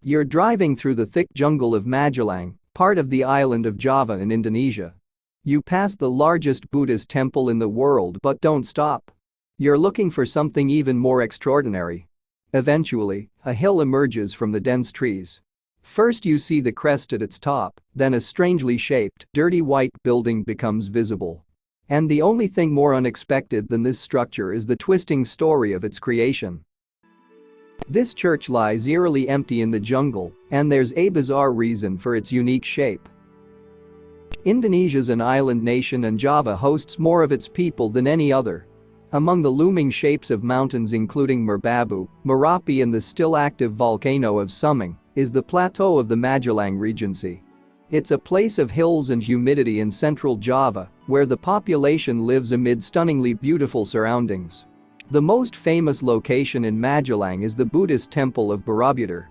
You're driving through the thick jungle of Magelang, part of the island of Java in Indonesia. You pass the largest Buddhist temple in the world but don't stop. You're looking for something even more extraordinary. Eventually, a hill emerges from the dense trees. First you see the crest at its top, then a strangely shaped, dirty white building becomes visible. And the only thing more unexpected than this structure is the twisting story of its creation. This church lies eerily empty in the jungle, and there's a bizarre reason for its unique shape. Indonesia's an island nation and Java hosts more of its people than any other. Among the looming shapes of mountains including Merbabu, Merapi and the still active volcano of Suming, is the plateau of the Magelang Regency. It's a place of hills and humidity in central Java, where the population lives amid stunningly beautiful surroundings. The most famous location in Magelang is the Buddhist temple of Borobudur.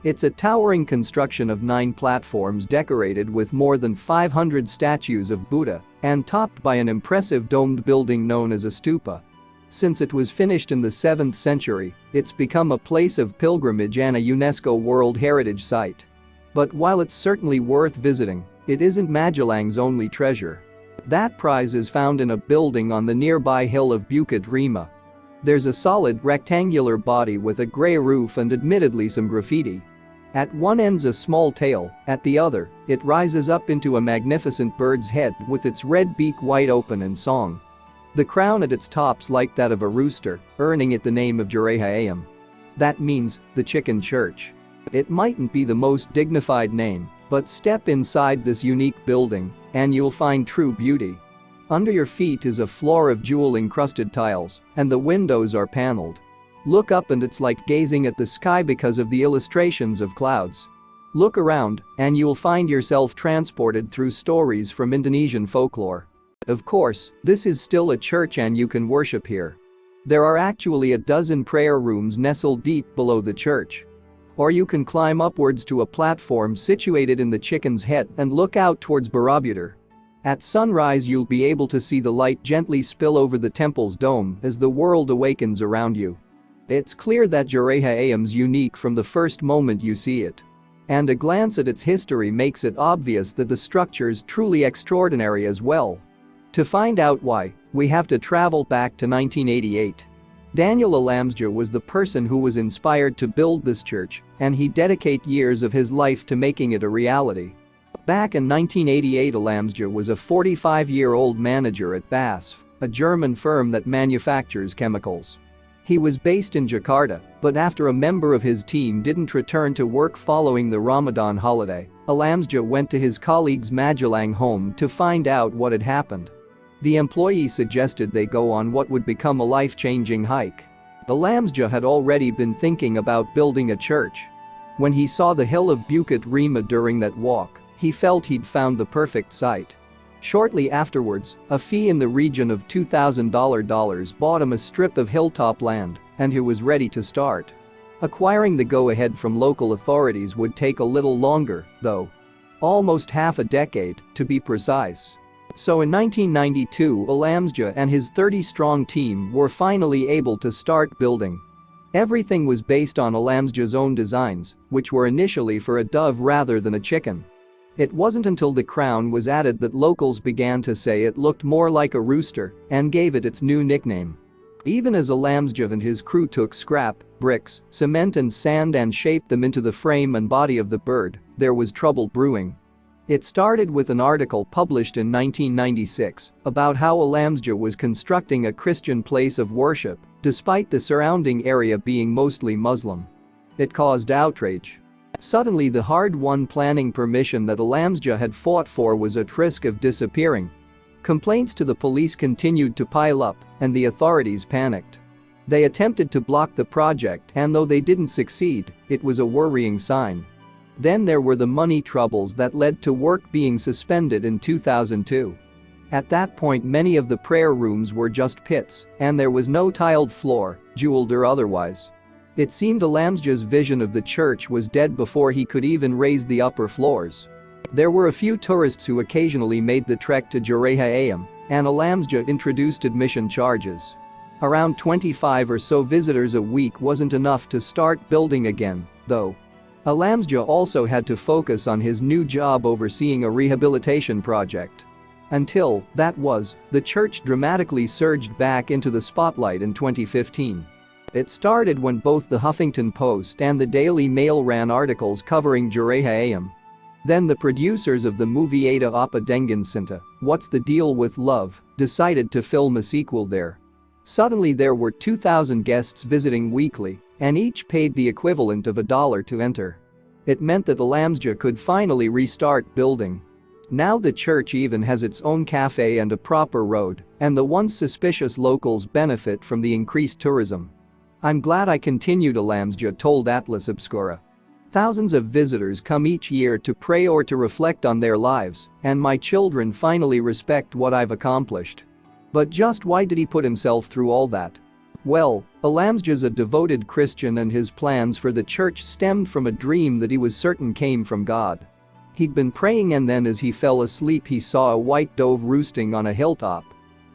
It's a towering construction of 9 platforms decorated with more than 500 statues of Buddha and topped by an impressive domed building known as a stupa. Since it was finished in the 7th century, it's become a place of pilgrimage and a UNESCO World Heritage Site. But while it's certainly worth visiting, it isn't Magelang's only treasure. That prize is found in a building on the nearby hill of Bukit Rima. There's a solid rectangular body with a grey roof and admittedly some graffiti. At one end's a small tail, at the other, it rises up into a magnificent bird's head with its red beak wide open in song. The crown at its top's like that of a rooster, earning it the name of Jurehaayam. That means, the chicken church. It mightn't be the most dignified name, but step inside this unique building, and you'll find true beauty. Under your feet is a floor of jewel-encrusted tiles, and the windows are paneled. Look up and it's like gazing at the sky because of the illustrations of clouds. Look around, and you'll find yourself transported through stories from Indonesian folklore. Of course, this is still a church and you can worship here. There are actually a dozen prayer rooms nestled deep below the church. Or you can climb upwards to a platform situated in the chicken's head and look out towards Borobudur. At sunrise you'll be able to see the light gently spill over the temple's dome as the world awakens around you. It's clear that Jurehaayam's unique from the first moment you see it. And a glance at its history makes it obvious that the structure's truly extraordinary as well. To find out why, we have to travel back to 1988. Daniel Alamsja was the person who was inspired to build this church, and he dedicated years of his life to making it a reality. Back in 1988, Alamsja was a 45-year-old manager at BASF, a German firm that manufactures chemicals. He was based in Jakarta, but after a member of his team didn't return to work following the Ramadan holiday, Alamsja went to his colleague's Magelang home to find out what had happened. The employee suggested they go on what would become a life-changing hike. Alamsja had already been thinking about building a church. When he saw the hill of Bukit Rima during that walk, he felt he'd found the perfect site. Shortly afterwards, a fee in the region of $2,000 bought him a strip of hilltop land, and he was ready to start. Acquiring the go-ahead from local authorities would take a little longer, though. Almost half a decade, to be precise. So in 1992, Alamsja and his 30-strong team were finally able to start building. Everything was based on Alamsja's own designs, which were initially for a dove rather than a chicken. It wasn't until the crown was added that locals began to say it looked more like a rooster and gave it its new nickname. Even as Alamsja and his crew took scrap, bricks, cement and sand and shaped them into the frame and body of the bird, there was trouble brewing. It started with an article published in 1996 about how Alamsja was constructing a Christian place of worship, despite the surrounding area being mostly Muslim. It caused outrage. Suddenly the hard-won planning permission that Alamsja had fought for was at risk of disappearing. Complaints to the police continued to pile up, and the authorities panicked. They attempted to block the project, and though they didn't succeed, it was a worrying sign. Then there were the money troubles that led to work being suspended in 2002. At that point many of the prayer rooms were just pits, and there was no tiled floor, jeweled or otherwise. It seemed Alamsja's vision of the church was dead before he could even raise the upper floors. There were a few tourists who occasionally made the trek to Jurehaayam, and Alamsja introduced admission charges. Around 25 or so visitors a week wasn't enough to start building again, though. Alamsja also had to focus on his new job overseeing a rehabilitation project. Until, the church dramatically surged back into the spotlight in 2015. It started when both the Huffington Post and the Daily Mail ran articles covering Jureha Ayam. Then the producers of the movie Ada Apa Dengan Cinta, What's the Deal with Love, decided to film a sequel there. Suddenly there were 2,000 guests visiting weekly, and each paid the equivalent of $1 to enter. It meant that Alamsja could finally restart building. Now the church even has its own cafe and a proper road, and the once suspicious locals benefit from the increased tourism. I'm glad I continued, Alamsja told Atlas Obscura. Thousands of visitors come each year to pray or to reflect on their lives, and my children finally respect what I've accomplished. But just why did he put himself through all that? Well, Alamsja's a devoted Christian and his plans for the church stemmed from a dream that he was certain came from God. He'd been praying and then as he fell asleep he saw a white dove roosting on a hilltop.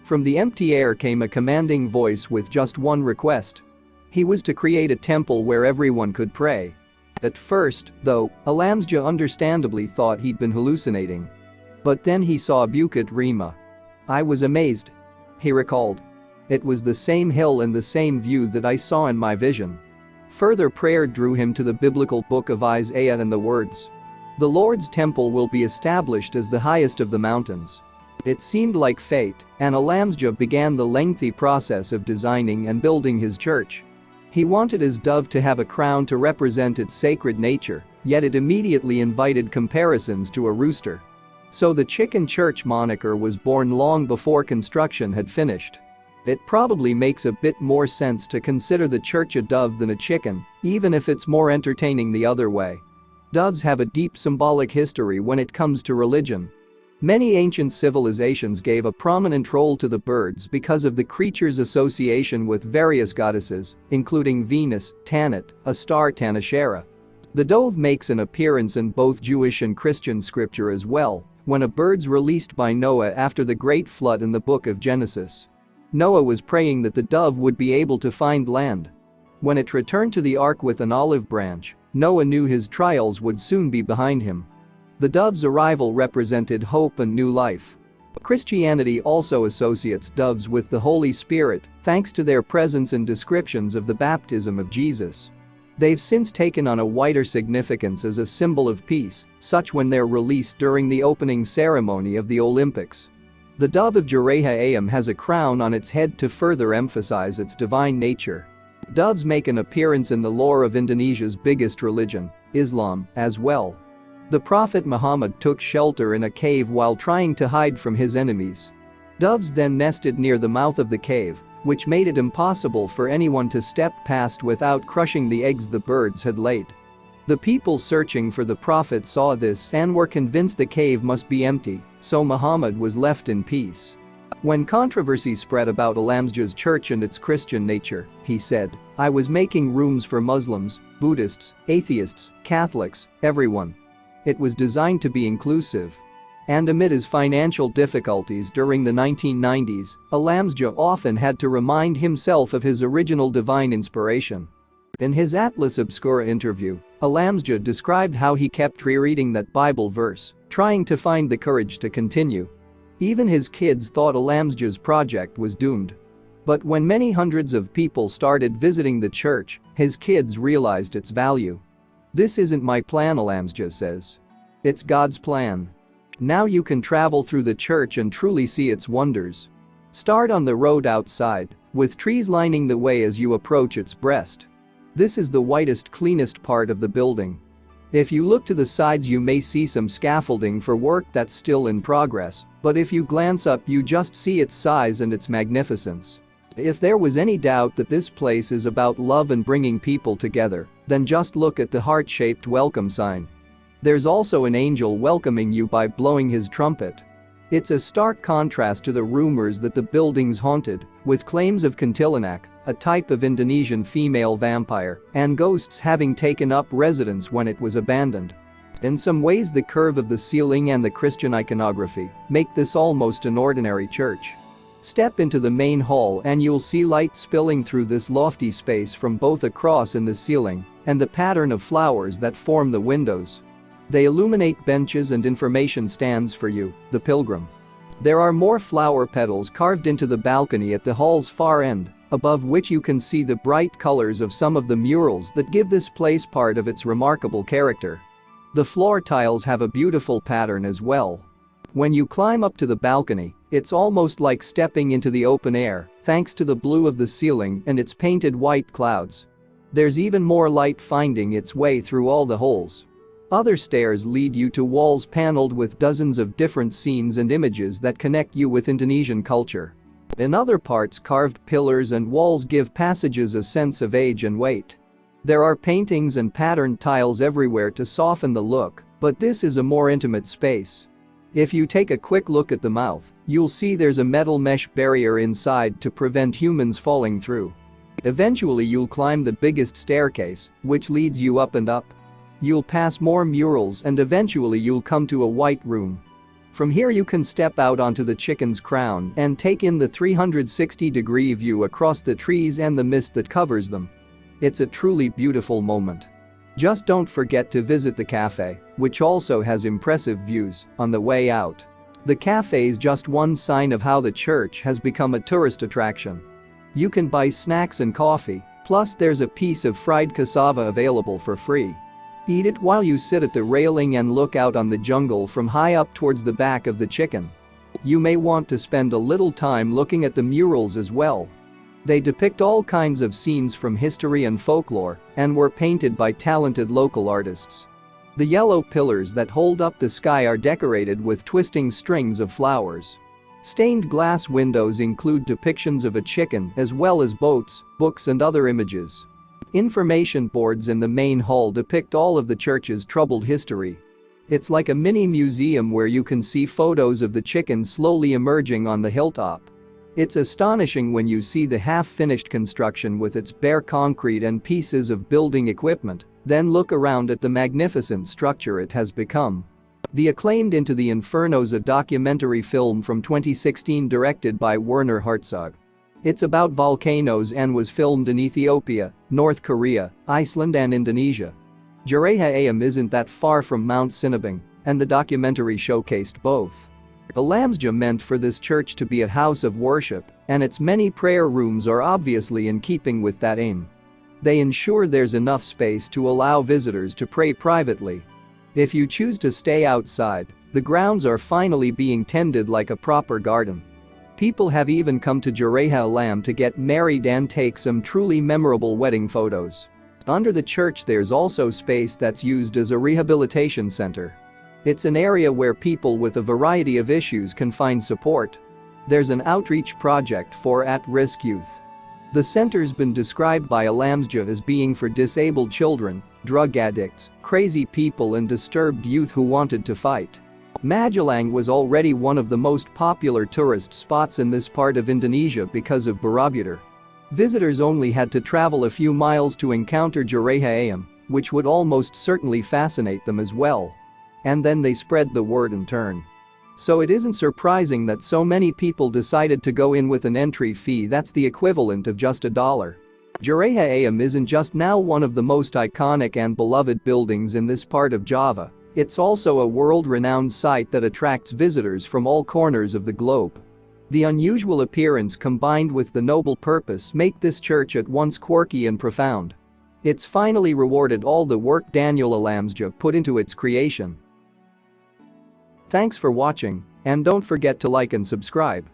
From the empty air came a commanding voice with just one request. He was to create a temple where everyone could pray. At first, though, Alamsja understandably thought he'd been hallucinating. But then he saw Bukit Rima. I was amazed. He recalled. It was the same hill and the same view that I saw in my vision. Further prayer drew him to the biblical book of Isaiah and the words. The Lord's temple will be established as the highest of the mountains. It seemed like fate, and Alamsja began the lengthy process of designing and building his church. He wanted his dove to have a crown to represent its sacred nature, yet it immediately invited comparisons to a rooster. So the chicken church moniker was born long before construction had finished. It probably makes a bit more sense to consider the church a dove than a chicken, even if it's more entertaining the other way. Doves have a deep symbolic history when it comes to religion. Many ancient civilizations gave a prominent role to the birds because of the creature's association with various goddesses, including Venus, Tanit, a star Tanashera. The dove makes an appearance in both Jewish and Christian scripture as well, when a bird's released by Noah after the Great Flood in the book of Genesis. Noah was praying that the dove would be able to find land. When it returned to the ark with an olive branch, Noah knew his trials would soon be behind him. The dove's arrival represented hope and new life. Christianity also associates doves with the Holy Spirit, thanks to their presence in descriptions of the baptism of Jesus. They've since taken on a wider significance as a symbol of peace, such when they're released during the opening ceremony of the Olympics. The dove of Jureha Ayam has a crown on its head to further emphasize its divine nature. Doves make an appearance in the lore of Indonesia's biggest religion, Islam, as well. The Prophet Muhammad took shelter in a cave while trying to hide from his enemies. Doves then nested near the mouth of the cave, which made it impossible for anyone to step past without crushing the eggs the birds had laid. The people searching for the Prophet saw this and were convinced the cave must be empty, so Muhammad was left in peace. When controversy spread about Alamsja's church and its Christian nature, he said, I was making rooms for Muslims, Buddhists, atheists, Catholics, everyone. It was designed to be inclusive. And amid his financial difficulties during the 1990s, Alamsja often had to remind himself of his original divine inspiration. In his Atlas Obscura interview, Alamsja described how he kept rereading that Bible verse, trying to find the courage to continue. Even his kids thought Alamsja's project was doomed. But when many hundreds of people started visiting the church, his kids realized its value. This isn't my plan, Alamsja says. It's God's plan. Now you can travel through the church and truly see its wonders. Start on the road outside, with trees lining the way as you approach its breast. This is the whitest, cleanest part of the building. If you look to the sides you may see some scaffolding for work that's still in progress, but if you glance up you just see its size and its magnificence. If there was any doubt that this place is about love and bringing people together, then just look at the heart-shaped welcome sign. There's also an angel welcoming you by blowing his trumpet. It's a stark contrast to the rumors that the building's haunted, with claims of kuntilanak, a type of Indonesian female vampire, and ghosts having taken up residence when it was abandoned. In some ways the curve of the ceiling and the Christian iconography make this almost an ordinary church. Step into the main hall and you'll see light spilling through this lofty space from both a cross in the ceiling and the pattern of flowers that form the windows. They illuminate benches and information stands for you, the pilgrim. There are more flower petals carved into the balcony at the hall's far end, above which you can see the bright colors of some of the murals that give this place part of its remarkable character. The floor tiles have a beautiful pattern as well. When you climb up to the balcony, it's almost like stepping into the open air, thanks to the blue of the ceiling and its painted white clouds. There's even more light finding its way through all the holes. Other stairs lead you to walls paneled with dozens of different scenes and images that connect you with Indonesian culture. In other parts, carved pillars and walls give passages a sense of age and weight. There are paintings and patterned tiles everywhere to soften the look, but this is a more intimate space. If you take a quick look at the mouth, you'll see there's a metal mesh barrier inside to prevent humans falling through. Eventually you'll climb the biggest staircase, which leads you up and up. You'll pass more murals and eventually you'll come to a white room. From here you can step out onto the chicken's crown and take in the 360-degree view across the trees and the mist that covers them. It's a truly beautiful moment. Just don't forget to visit the cafe, which also has impressive views, on the way out. The cafe's just one sign of how the church has become a tourist attraction. You can buy snacks and coffee, plus there's a piece of fried cassava available for free. Eat it while you sit at the railing and look out on the jungle from high up towards the back of the chicken. You may want to spend a little time looking at the murals as well. They depict all kinds of scenes from history and folklore and were painted by talented local artists. The yellow pillars that hold up the sky are decorated with twisting strings of flowers. Stained glass windows include depictions of a chicken as well as boats, books and other images. Information boards in the main hall depict all of the church's troubled history. It's like a mini museum where you can see photos of the chicken slowly emerging on the hilltop. It's astonishing when you see the half-finished construction with its bare concrete and pieces of building equipment, then look around at the magnificent structure it has become. The acclaimed Into the Inferno's a documentary film from 2016 directed by Werner Herzog. It's about volcanoes and was filmed in Ethiopia, North Korea, Iceland and Indonesia. Jureha Ayam isn't that far from Mount Sinabung, and the documentary showcased both. Alamsja meant for this church to be a house of worship, and its many prayer rooms are obviously in keeping with that aim. They ensure there's enough space to allow visitors to pray privately. If you choose to stay outside, the grounds are finally being tended like a proper garden. People have even come to Jureha Alam to get married and take some truly memorable wedding photos. Under the church there's also space that's used as a rehabilitation center. It's an area where people with a variety of issues can find support. There's an outreach project for at-risk youth. The center's been described by Alamsja as being for disabled children, drug addicts, crazy people and disturbed youth who wanted to fight. Magelang was already one of the most popular tourist spots in this part of Indonesia because of Borobudur. Visitors only had to travel a few miles to encounter Jureha Ayam, which would almost certainly fascinate them as well. And then they spread the word in turn. So it isn't surprising that so many people decided to go in with an entry fee that's the equivalent of just $1. Jureha Ayam isn't just now one of the most iconic and beloved buildings in this part of Java, it's also a world-renowned site that attracts visitors from all corners of the globe. The unusual appearance combined with the noble purpose make this church at once quirky and profound. It's finally rewarded all the work Daniel Alamsja put into its creation. Thanks for watching, and don't forget to like and subscribe.